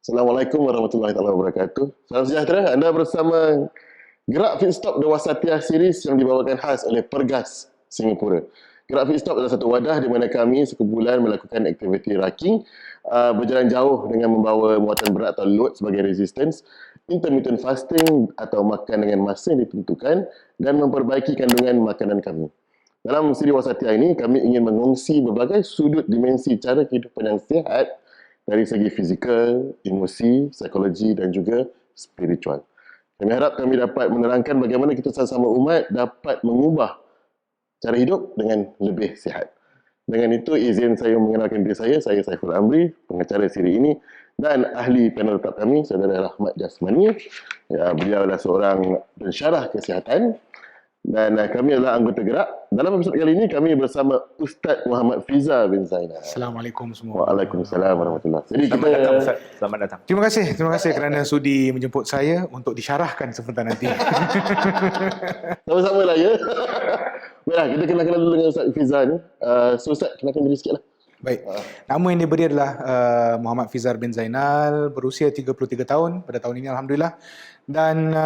Assalamualaikum warahmatullahi wabarakatuh. Salam sejahtera. Anda bersama Ge-Ruck Fit Stop The Wasatiyyah series yang dibawakan khas oleh Pergas Singapura. Ge-Ruck Fit Stop adalah satu wadah di mana kami sekumpulan melakukan aktiviti racking, berjalan jauh dengan membawa muatan berat atau load sebagai resistance, intermittent fasting atau makan dengan masa yang ditentukan, dan memperbaiki kandungan makanan kami. Dalam siri Wasatiyyah ini, kami ingin mengongsi berbagai sudut dimensi cara kehidupan yang sihat dari segi fizikal, emosi, psikologi dan juga spiritual. Kami harap kami dapat menerangkan bagaimana kita sama-sama umat dapat mengubah cara hidup dengan lebih sihat. Dengan itu, izin saya mengenalkan diri saya Saiful Amri, pengacara siri ini, dan ahli panel tetap kami, Saudara Rahmat Jasmani. Ya, beliau adalah seorang pensyarah kesihatan. Dan kami adalah anggota Ge-Ruck. Dalam episod kali ini kami bersama Ustaz Muhammad Fizar Zainal. Assalamualaikum semua. Waalaikumsalam warahmatullahi wabarakatuh. Selamat datang Ustaz. Selamat datang. Terima kasih kerana sudi menjemput saya untuk disyarahkan sebentar nanti. Sama-sama lah ya. Baiklah, kita kenal-kenal dulu dengan Ustaz Fizar ni. So Ustaz, kenalkan diri sikit lah. Baik. Nama yang diberi adalah Muhammad Fizar Zainal, berusia 33 tahun pada tahun ini alhamdulillah. Dan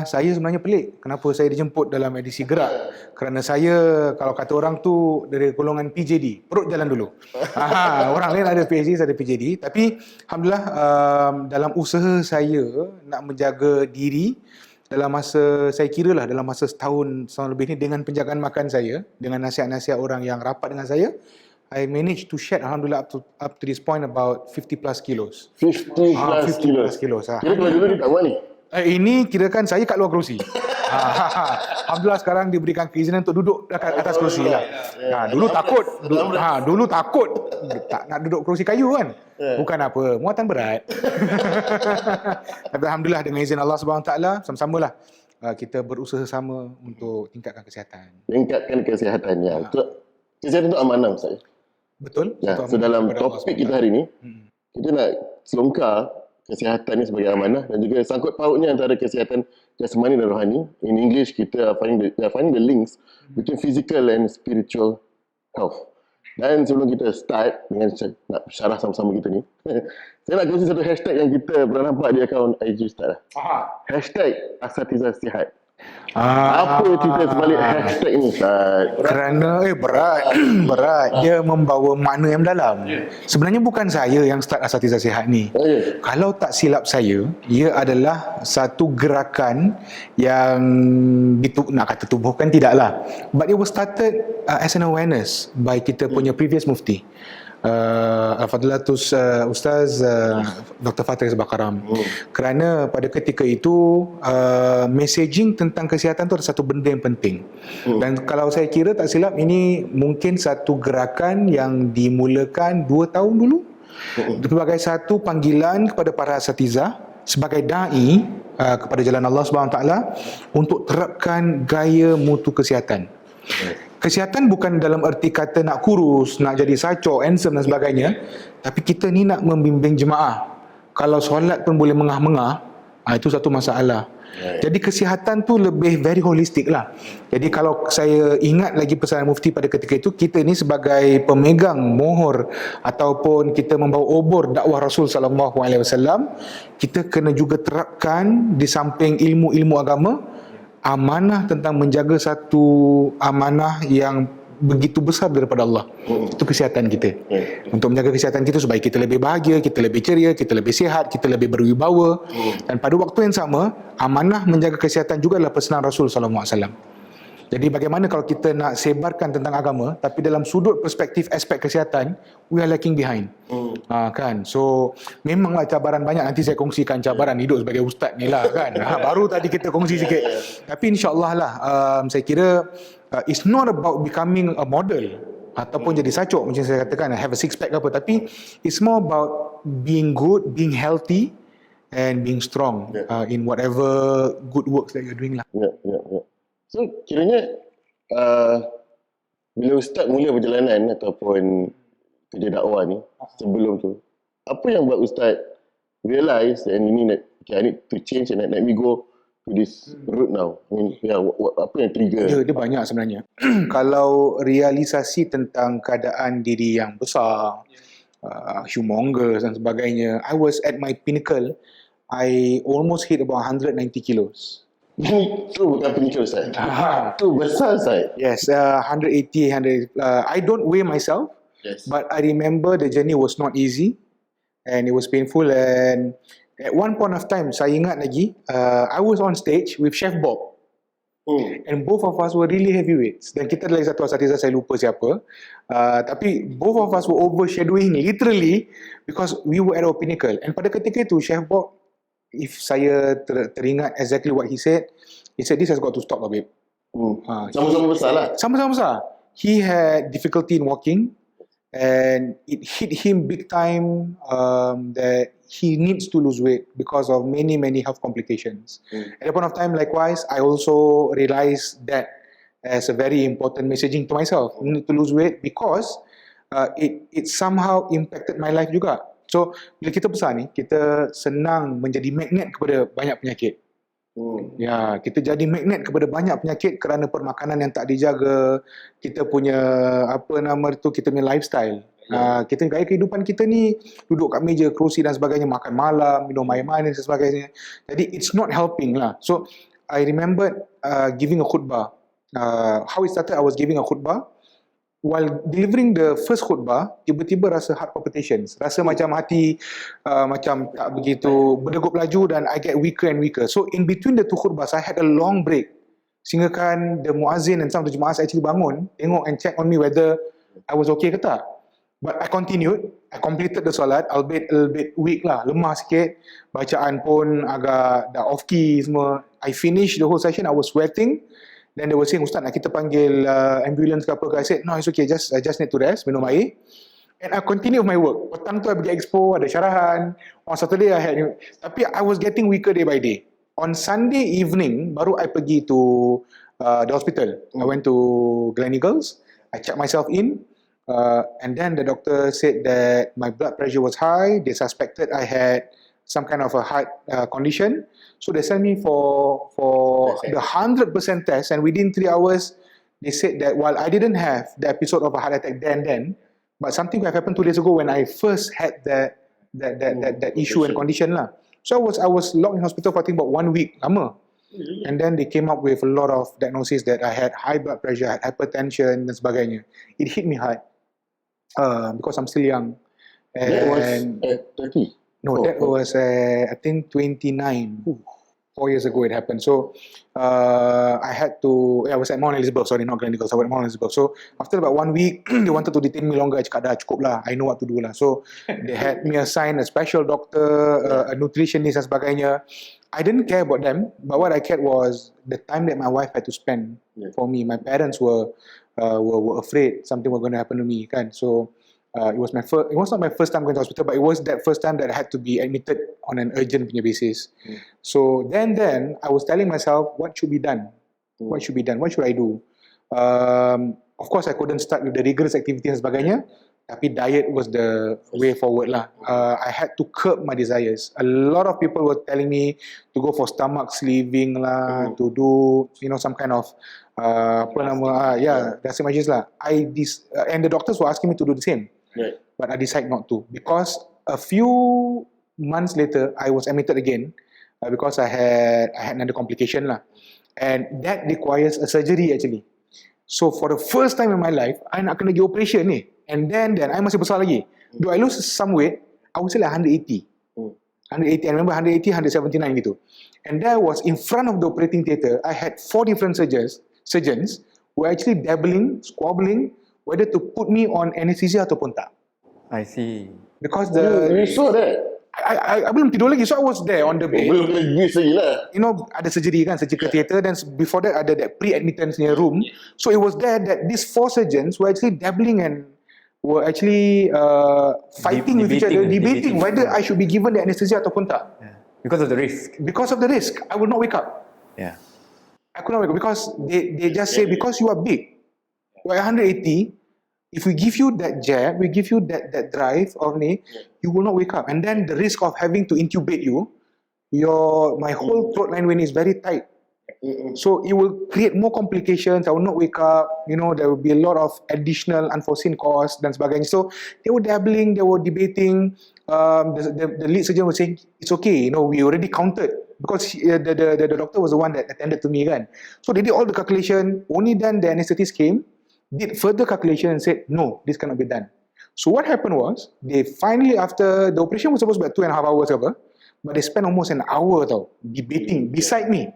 saya sebenarnya pelik kenapa saya dijemput dalam edisi Ge-Ruck. Kerana saya, kalau kata orang tu, dari golongan PJD, perut jalan dulu. Orang lain ada PhD, saya ada PJD. Tapi alhamdulillah dalam usaha saya nak menjaga diri dalam masa, saya kira lah dalam masa setahun lebih ni, dengan penjagaan makan saya, dengan nasihat-nasihat orang yang rapat dengan saya, I managed to shed alhamdulillah up to this point about 50 plus kilos. 50 plus kilos. Kira kalau dulu ni tak buat ni? Ini kirakan saya kat luar kerusi. Alhamdulillah sekarang diberikan keizinan untuk duduk dekat atas kerusi lah. Dulu takut. Dulu takut tak nak duduk kerusi kayu kan. Bukan apa, muatan berat. Tapi alhamdulillah dengan izin Allah SWT, sama-samalah kita berusaha sama untuk tingkatkan kesihatan. Tingkatkan kesihatan ya. Kesihatan itu amanah Ustaz. Betul. Ya, so dalam topik kita hari ni, kita nak selongkar kesihatan ni sebagai amanah dan juga sangkut pautnya antara kesihatan jasmani dan rohani. In English, kita finding the links between physical and spiritual health. Dan sebelum kita start dengan nak syarah sama-sama kita ni, saya nak kongsi satu hashtag yang kita pernah nampak di akaun IG Ustaz. Hashtag Asatizah Sihat. Apa cerita sebalik hashtag ni Ustaz? Kerana berat. Dia membawa makna yang mendalam. Sebenarnya bukan saya yang start Asatizah Sihat ni. Kalau tak silap saya, ia adalah satu gerakan yang nak kata tubuhkan tidaklah, but it was started as an awareness by kita punya previous mufti, Al-Fadlatus Ustaz Dr. Fathir Bakaram. Kerana pada ketika itu messaging tentang kesihatan tu ada satu benda yang penting. Dan kalau saya kira tak silap, ini mungkin satu gerakan yang dimulakan 2 tahun dulu sebagai satu panggilan kepada para asatizah sebagai da'i kepada jalan Allah SWT untuk terapkan gaya mutu kesihatan. Kesihatan bukan dalam erti kata nak kurus, nak jadi sacok, handsome dan sebagainya. Tapi kita ni nak membimbing jemaah. Kalau solat pun boleh mengah-mengah, itu satu masalah. Jadi kesihatan tu lebih very holistic lah. Jadi kalau saya ingat lagi pesanan mufti pada ketika itu, kita ni sebagai pemegang mohor ataupun kita membawa obor dakwah Rasul SAW, kita kena juga terapkan di samping ilmu-ilmu agama, amanah tentang menjaga satu amanah yang begitu besar daripada Allah. Itu kesihatan kita. Untuk menjaga kesihatan kita supaya kita lebih bahagia, kita lebih ceria, kita lebih sihat, kita lebih berwibawa. Dan pada waktu yang sama, amanah menjaga kesihatan juga adalah pesanan Rasul SAW. Jadi bagaimana kalau kita nak sebarkan tentang agama tapi dalam sudut perspektif aspek kesihatan, we are lacking behind. Kan? So memanglah cabaran banyak. Nanti saya kongsikan cabaran hidup sebagai ustaz ni lah kan. Baru tadi kita kongsi sikit. Tapi insyaAllah lah, saya kira it's not about becoming a model ataupun jadi sacok macam saya katakan, have a six pack apa. Tapi it's more about being good, being healthy and being strong in whatever good works that you're doing lah. So kiranya bila Ustaz mula perjalanan ataupun kerja dakwah ni sebelum tu, apa yang buat Ustaz realize and ini I need to change and let me go to this route now? I mean, apa yang trigger? Dia banyak sebenarnya. Kalau realisasi tentang keadaan diri yang besar, humongous dan sebagainya. I was at my pinnacle. I almost hit about 190 kilos. Itu bukan penikir Ustaz. Itu besar Ustaz. Yes, 180, 100. I don't weigh myself, Yes. but I remember the journey was not easy and it was painful. And at one point of time, saya ingat lagi, I was on stage with Chef Bob. And both of us were really heavyweights. Dan kita lagi satu asatiza, saya lupa siapa. Tapi both of us were overshadowing literally because we were at our pinnacle. And pada ketika itu, Chef Bob, if saya teringat exactly what he said, this has got to stop, babe. Sama-sama besar lah. Sama-sama besar. He had difficulty in walking and it hit him big time that he needs to lose weight because of many health complications. At the point of time, likewise, I also realized that as a very important messaging to myself. I need to lose weight because it somehow impacted my life juga. So, bila kita besar ni, kita senang menjadi magnet kepada banyak penyakit. Ya, kita jadi magnet kepada banyak penyakit kerana permakanan yang tak dijaga, kita punya kita punya lifestyle. Kita gaya kehidupan kita ni duduk kat meja, kerusi dan sebagainya, makan malam, minum air manis dan sebagainya. Jadi it's not helping lah. So I remembered giving a khutbah. How it started, I was giving a khutbah. While delivering the first khutbah, tiba-tiba rasa heart palpitations, rasa macam hati macam tak begitu berdegup laju dan I get weaker and weaker. So in between the two khutbahs, I had a long break. Sehingga kan the muazzin and some of the jemaah actually bangun, tengok and check on me whether I was okay ke tak. But I continued, I completed the solat, albeit a little bit weak lah, lemah sikit, bacaan pun agak dah off key semua. I finished the whole session, I was sweating. Then they were saying, Ustaz, nak kita panggil ambulance ke apa ke? I said, no, it's okay, I just need to rest, minum air. And I continue my work. Petang tu I pergi expo, ada syarahan. On Saturday I had, tapi I was getting weaker day by day. On Sunday evening, baru I pergi to the hospital. I went to Gleneagles, I checked myself in, and then the doctor said that my blood pressure was high. They suspected I had some kind of a heart condition. So they sent me for the 100% test, and within 3 hours, they said that while I didn't have the episode of a heart attack then, but something that happened 2 days ago when I first had that issue and condition lah. So I was locked in hospital for I think about 1 week, lama. And then they came up with a lot of diagnoses that I had high blood pressure, had hypertension dan sebagainya. It hit me hard because I'm still young. And that was at 30? No, that was I think 29. 4 years ago it happened. So I was at Mount Elizabeth, sorry, not Gleneagles, I was at Mount Elizabeth. So after about 1 week, they wanted to detain me longer. I cakap dah cukup lah, I know what to do lah. So they had me assign a special doctor, a nutritionist dan sebagainya. I didn't care about them, but what I cared was the time that my wife had to spend for me. My parents were afraid something was going to happen to me, kan? So it was not my first time going to hospital, but it was that first time that I had to be admitted on an urgent punya basis. So then I was telling myself, what should be done? What should be done? What should I do? Of course, I couldn't start with the rigorous activity dan sebagainya, tapi diet was the way forward lah. I had to curb my desires. A lot of people were telling me to go for stomach sleeving lah, to do some kind of drastic measures lah. And the doctors were asking me to do the same. Right. But I decided not to, because a few months later I was admitted again because I had another complication lah, and that requires a surgery actually. So for the first time in my life, I nak kena pergi operation ni, and then I masih besar lagi. Do I lose some weight? I would say like 180. 180, I remember 180, 179 gitu. And that was in front of the operating theatre. I had 4 different surgeons who were actually dabbling, squabbling, whether to put me on anesthesia ataupun tak. I see. Because you saw that? I belum tidur lagi, so I was there on the bed. Belum lagi lagi lah. Ada surgery kan, surgical theatre, then before that ada that pre-admittance room. So it was there that these 4 surgeons were actually dabbling and were actually fighting with each other, debating whether I should be given the anesthesia ataupun tak. Yeah. Because of the risk. Because of the risk, I will not wake up. Yeah. I could not wake up because they just say because you are big, you are 180. If we give you that jab, we give you that drive of me, you will not wake up. And then the risk of having to intubate you, my whole throat line vein is very tight. So it will create more complications. I will not wake up. There will be a lot of additional unforeseen costs dan sebagainya. So they were dabbling, they were debating. The lead surgeon was saying, it's okay, we already counted. Because the doctor was the one that attended to me kan. So they did all the calculation. Only then the anesthetist came, did further calculation and said, no, this cannot be done. So what happened was, they finally, after the operation was supposed to be 2.5 hours ever, but they spent almost an hour debating beside me.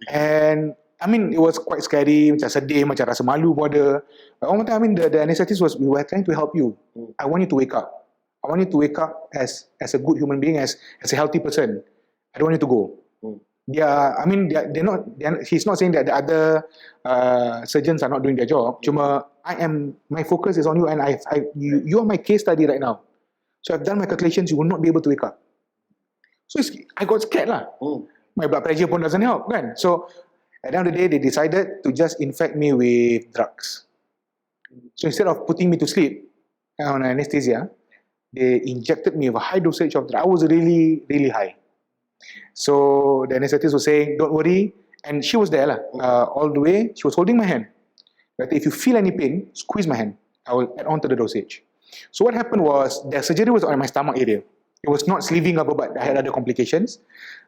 And I mean, it was quite scary, macam sedih, macam rasa malu pun ada. But one time, the anesthetist was, we were trying to help you. I want you to wake up. I want you to wake up as a good human being, as a healthy person. I don't want you to go. He's not saying that the other surgeons are not doing their job. Cuma, my focus is on you, and you are my case study right now. So I've done my calculations, you will not be able to wake up. So I got scared lah. My blood pressure pun doesn't help kan. So at the end of the day, they decided to just infect me with drugs. So instead of putting me to sleep on anesthesia, they injected me with a high dosage of drugs. I was really, really high. So the anesthetist was saying, don't worry. And she was there all the way. She was holding my hand. That if you feel any pain, squeeze my hand. I will add on to the dosage. So what happened was, the surgery was on my stomach area. It was not sleeving up, but I had other complications.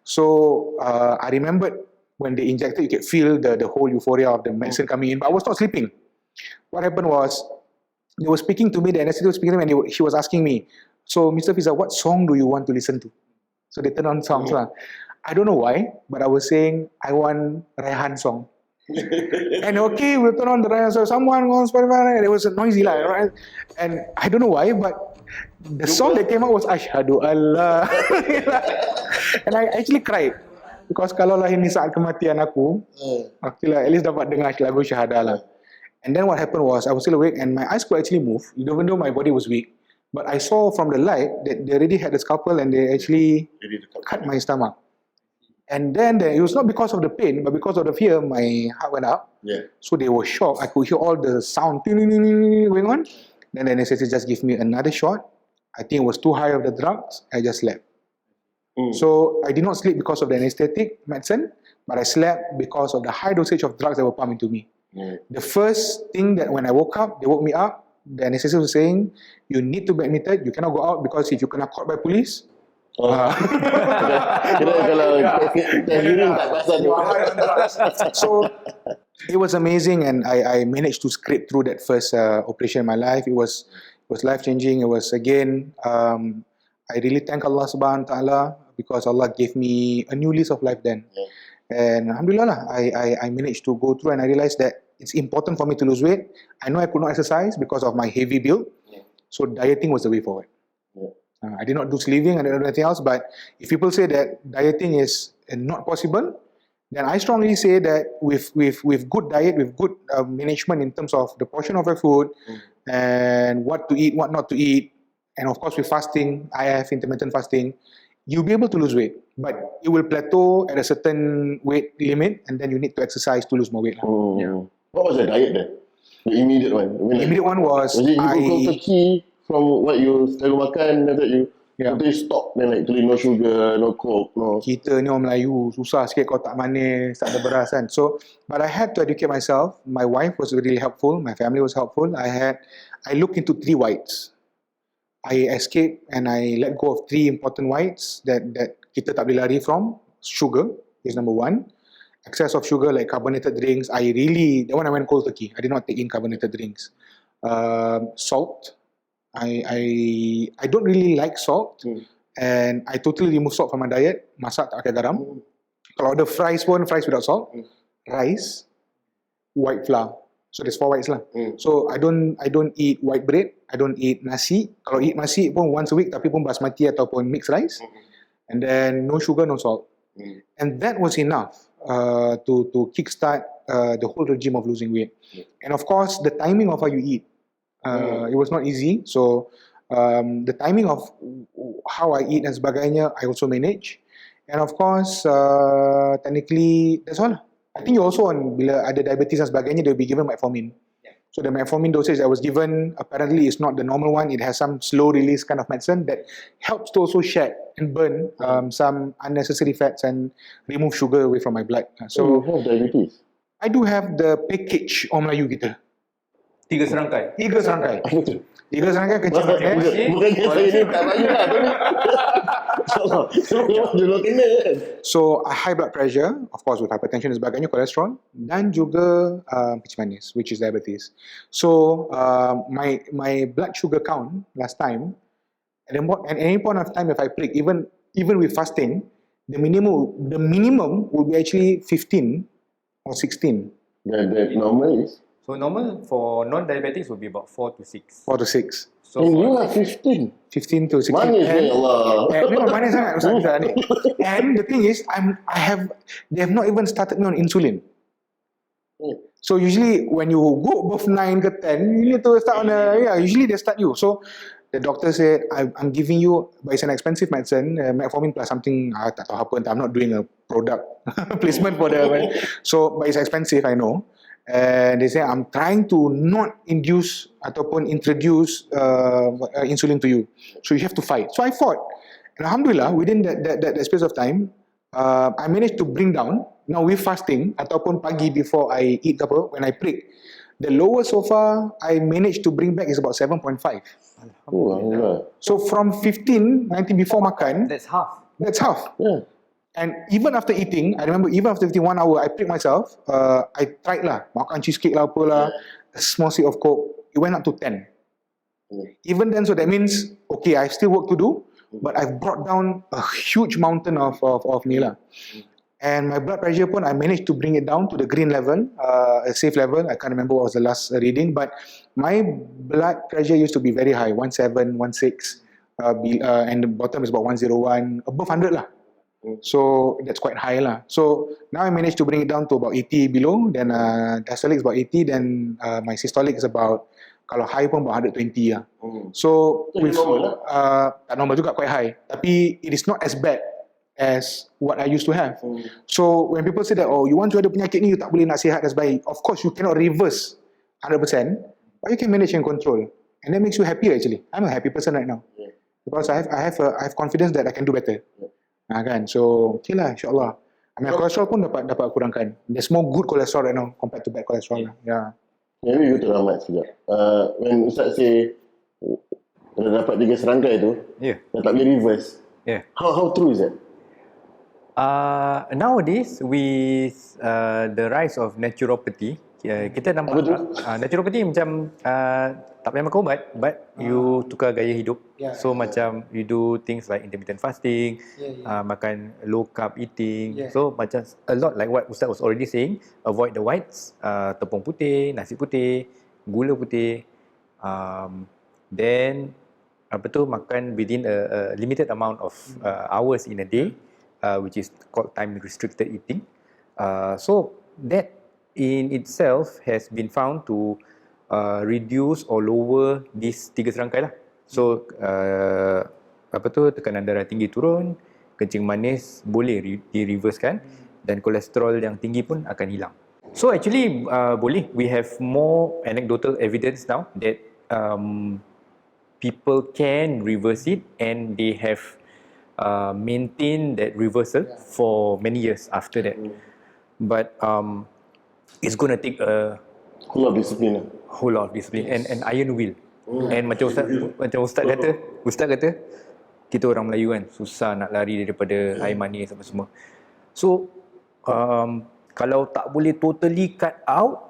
So I remembered when they injected, you could feel the whole euphoria of the medicine coming in, but I was not sleeping. What happened was, they were speaking to me, the anesthetist was speaking to me, and she was asking me, so Mr. Fizar, what song do you want to listen to? So they turned on songs. I don't know why, but I was saying, I want Rehan song. And okay, we'll turn on the Rehan song. Someone on Spotify, and it was noisy right? And I don't know why, but the song that came out was Ashhadu Allah. And I actually cried. Because kalau lah ini saat kematian aku, at least dapat dengar lagu syahadah lah. And then what happened was, I was still awake and my eyes could actually move, even though my body was weak. But I saw from the light that they already had a scalpel and they actually cut my stomach. And then it was not because of the pain, but because of the fear, my heart went up. So they were shocked. I could hear all the sound going on. Then the anesthetist just gave me another shot. I think it was too high of the drugs. I just slept. So I did not sleep because of the anesthetic medicine, but I slept because of the high dosage of drugs that were pumped into me. The first thing that when I woke up, they woke me up, the anesthetist was saying, you need to be admitted, you cannot go out because if you kena caught by police, so it was amazing, and I managed to scrape through that first operation in my life. It was life-changing. It was again, I really thank Allah subhanahu wa ta'ala because Allah gave me a new lease of life then. And alhamdulillah, I managed to go through and I realized that it's important for me to lose weight. I know I could not exercise because of my heavy build. So dieting was the way forward. I did not do sleeving, I did not do anything else, but if people say that dieting is not possible, then I strongly say that with good diet, with good management in terms of the portion of your food and what to eat, what not to eat, and of course with fasting, I have intermittent fasting, you'll be able to lose weight, but it will plateau at a certain weight limit and then you need to exercise to lose more weight. What was the diet then? The immediate one? The immediate one was it you go turkey from what you selalu makan, then you totally stop, then like no sugar, no coke, no. Kita ni orang Melayu, susah sikit kalau tak manis, tak ada beras kan. So, but I had to educate myself. My wife was really helpful, my family was helpful. I looked into 3 whites. I escaped and I let go of 3 important whites that kita tak boleh lari from. Sugar is number 1. Excess of sugar like carbonated drinks. That one I went cold turkey. I did not take in carbonated drinks. Salt. I don't really like salt. And I totally remove salt from my diet. Masak tak pakai garam. Kalau ada fries pun, fries without salt. Rice. White flour. So there's 4 whites lah. So I don't eat white bread. I don't eat nasi. Kalau eat nasi pun once a week, tapi pun basmati ataupun mixed rice. And then no sugar, no salt. And that was enough to kickstart the whole regime of losing weight. And of course, the timing of how you eat. It was not easy. So the timing of how I eat and sebagainya, I also manage. And of course, technically, that's all. I think you also on bila ada diabetes dan sebagainya, they'll be given metformin. So the metformin dosage I was given apparently is not the normal one. It has some slow release kind of medicine that helps to also shed and burn some unnecessary fats and remove sugar away from my blood. So you So have diabetes? I do have the package orang Melayu kita. 3 serangkai. 3 serangkai. Apa tu? 3 serangkai kecil manis. Bukan saya ni tak Melayu lah. InsyaAllah. Semua dulu kena kan? So high blood pressure, of course with hypertension dan sebagainya, kolesterol dan juga kecil manis, which is diabetes. So my blood sugar count last time, at any point of time if I prick, even with fasting, the minimum will be actually 15 or 16. The normal is? So normal for non-diabetics would be about 4 to 6. 4 to 6. So And for, you are 15. 15 to 16. Manis ni Allah. Memang manis sangat Ustaz Fizar ni. And the thing is, they have not even started me on insulin. So usually when you go above 9 ke 10, you need to start on usually they start you. So the doctor said, I'm giving you, but it's an expensive medicine, metformin plus something, tak tahu apa, I'm not doing a product placement for the, so, but it's expensive, I know. And they say, I'm trying to not induce ataupun introduce insulin to you. So you have to fight. So I fought. And Alhamdulillah, within that space of time, I managed to bring down, now with fasting, ataupun pagi before I eat when I prick, the lowest so far I managed to bring back is about 7.5. Oh, Alhamdulillah. So from 15, 19 before makan, that's half. that's half. Yeah. And even after eating, I remember even after 51 hour, I prick myself, I tried lah, makan cheesecake lah apalah, a small sip of Coke, it went up to 10. Even then, so that means, okay, I still work to do, but I've brought down a huge mountain of ni lah. And my blood pressure pun, I managed to bring it down to the green level, a safe level. I can't remember what was the last reading, but my blood pressure used to be very high, 17, 16, and the bottom is about 101, above 100 lah. So that's quite high lah. So now I managed to bring it down to about 80 below, then diastolic is about 80, then my systolic is about, kalau high pun about 120 lah. So with, normal tak normal juga, quite high. Tapi it is not as bad as what I used to have. So when people say that, oh, you want to ada penyakit ni, you tak boleh nak sihat dan sebagainya. Of course you cannot reverse 100%, but you can manage and control. And that makes you happier actually. I'm a happy person right now. Because I have confidence that I can do better. Kan? So, okay lah, insyaAllah. I mean, kolesterol pun dapat kurangkan. There's more good cholesterol right now compared to bad cholesterol lah. Yeah. Maybe you terlambat sekejap. When Ustaz say, kalau dapat 3 serangkai tu, dah tak boleh reverse. How true is that? Nowadays, with the rise of naturopathy, kita nampak naturopathy macam tak payah makan ubat, but you tukar gaya hidup. So macam you do things like intermittent fasting, makan low carb eating. So macam a lot like what Ustaz was already saying, avoid the whites, tepung putih, nasi putih, gula putih, then makan within a limited amount of hours in a day, which is called time restricted eating. So that in itself has been found to reduce or lower these 3 serangkai lah. So tekanan darah tinggi turun, kencing manis boleh di-reversekan, dan kolesterol yang tinggi pun akan hilang. So actually boleh, we have more anecdotal evidence now that people can reverse it, and they have maintained that reversal for many years after that. But it's going to take a whole lot of discipline and iron will. And macam Ustaz kata, kita orang Melayu kan susah nak lari daripada air manis apa semua. So kalau tak boleh totally cut out,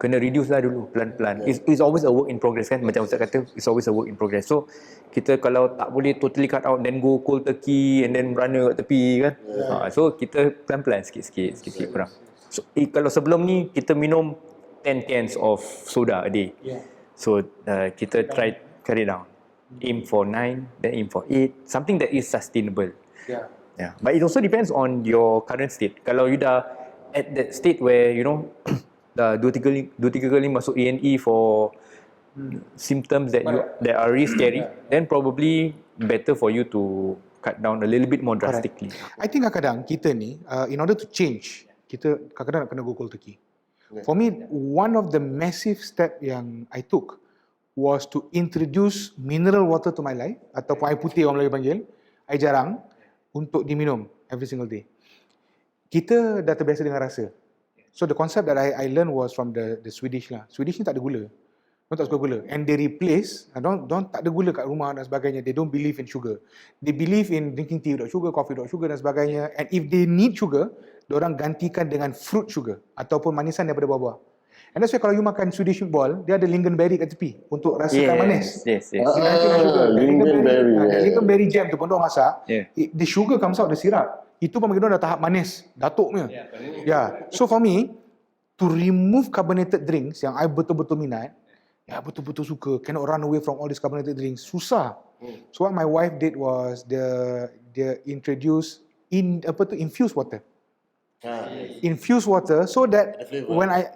kena reduce lah dulu pelan-pelan. It's always a work in progress kan, macam Ustaz kata, it's always a work in progress. So kita kalau tak boleh totally cut out, then go cold turkey and then runner kat tepi kan. So kita pelan-pelan sikit-sikit kurang. So kalau sebelum ni kita minum 10 cans of soda a day. So kita try cut it down. Aim for 9, then aim for 8. Something that is sustainable. But it also depends on your current state. Kalau you dah at that state where you know dah 2-3 kali masuk A&E for symptoms that are really scary, then probably better for you to cut down a little bit more drastically. I think kadang-kadang kita ni in order to change, kita kadang-kadang nak kena go cold turkey. For me, one of the massive step yang I took was to introduce mineral water to my life, ataupun air putih orang Melayu panggil, air jarang, untuk diminum every single day. Kita dah terbiasa dengan rasa. So the concept that I learned was from the Swedish lah. Swedish ni tak ada gula. Mereka tak suka gula. And they replace, don't tak ada gula kat rumah dan sebagainya. They don't believe in sugar. They believe in drinking tea without sugar, coffee without sugar dan sebagainya. And if they need sugar, diorang gantikan dengan fruit sugar ataupun manisan daripada buah-buah. And that's why kalau you makan Swedish ball, dia ada lingonberry kat tepi untuk rasakan manis. Yes. Dia gantikan sugar. Lingonberry. Lingonberry jam tu pun diorang masak. The sugar comes out, the syrup. Itu pun bagi diorang dah tahap manis, datuk punya. So for me, to remove carbonated drinks yang I betul-betul minat, betul-betul suka, cannot run away from all these carbonated drinks, susah. So what my wife did was dia introduce infused water. Infused water, so that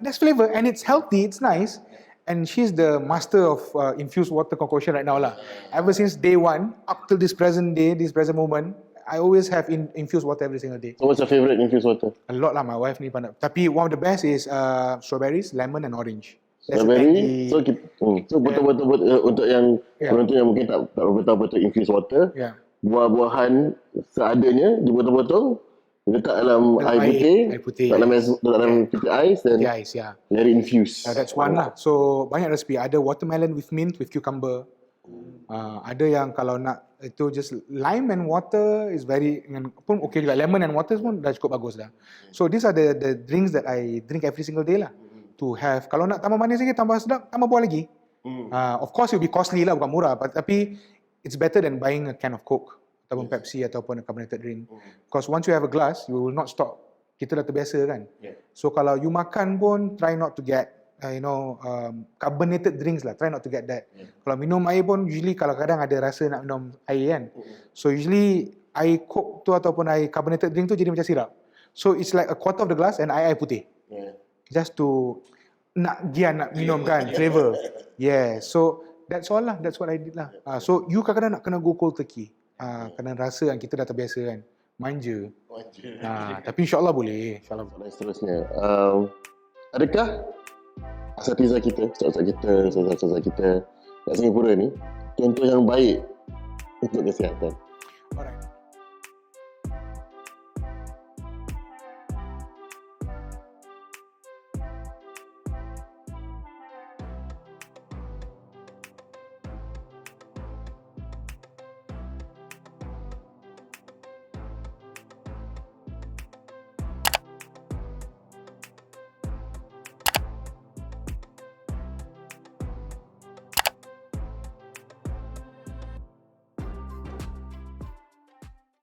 that's flavor and it's healthy, it's nice. And she's the master of infused water concoction right now lah. Ever since day one up till this present day, this present moment, I always have infused water every single day. So what's your favourite infused water? A lot lah, my wife ni pandai. Tapi one of the best is strawberries, lemon and orange. Strawberry. So betul-betul untuk yang penonton yang mungkin tak betul-betul infused water, buah-buahan seadanya dipotong-potong, letak dalam air putih, dalam putih ais dan let it infuse. That's one lah. So banyak resipi. Ada watermelon with mint with cucumber. Ada yang kalau nak itu just lime and water is very pun okay juga. Lemon and water pun dah cukup bagus dah. So these are the drinks that I drink every single day lah. To have, kalau nak tambah manis lagi, tambah sedap, tambah buah lagi. Of course it will be costly lah, bukan murah, tapi it's better than buying a can of Coke ataupun Pepsi ataupun a carbonated drink. Because once you have a glass, you will not stop. Kita dah terbiasa kan. So kalau you makan pun, try not to get carbonated drinks lah. Try not to get that. Kalau minum air pun, usually kalau kadang ada rasa nak minum air kan. So usually air Coke tu ataupun air carbonated drink tu jadi macam sirap. So it's like a quarter of the glass and air putih. Just to nak minum kan, flavor. So that's all lah. That's what I did lah. So you kadang-kadang nak kena go cold turkey. Kena rasa kan, kita dah terbiasa kan. Manja. Tapi insyaAllah boleh. InsyaAllah. Seterusnya, adakah asatidzah kita, ustaz-ustaz kita kat Singapura ni contoh yang baik untuk kesihatan?